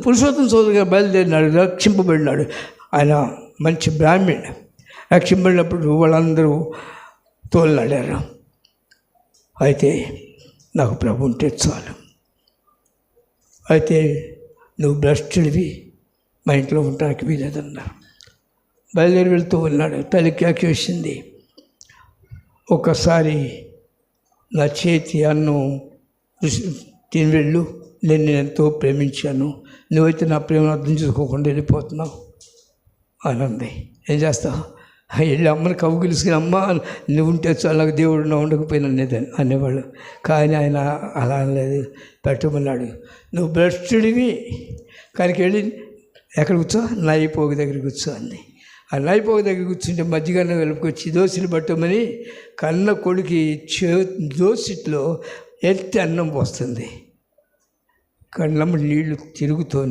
పురుషోత్తం చౌదరి గారు బయలుదేరినాడు, రక్షింపబడినాడు. ఆయన మంచి బ్రాహ్మణుడు. రక్షింపబడినప్పుడు వాళ్ళందరూ తోలనాడారు. అయితే నాకు ప్రభు ఉంటే చాలు, అయితే నువ్వు భ్రష్టుడివి, మా ఇంట్లో ఉండడానికి వీలేదన్నారు. బయలుదేరి వెళ్తూ ఉన్నాడు. తల్లికి వేసింది, ఒకసారి నా చేతి అన్నం తిని వెళ్ళు, నేను ఎంతో ప్రేమించాను, నువ్వైతే నా ప్రేమను అర్థం చేసుకోకుండా వెళ్ళిపోతున్నావు అని అంది. ఏం చేస్తావు? వెళ్ళి అమ్మని కవుగిలిసుకుని, అమ్మ నువ్వు ఉంటే చాలా, నాకు దేవుడు నా ఉండకపోయినా అనేవాళ్ళు. కానీ ఆయన అలా అనలేదు, పెట్టమన్నాడు. నువ్వు భ్రష్టుడివి, కానీ వెళ్ళి ఎక్కడ కూర్చో, నాయిపోగు దగ్గర కూర్చో అంది. ఆ నాయిపోగు దగ్గర కూర్చుంటే మధ్యగానే వెలుపుకొచ్చి దోశలు పట్టమని కన్న కొడుకి దోశలో ఎత్తి అన్నం పోస్తుంది. కళ్ళమ్మ నీళ్లు తిరుగుతోంది.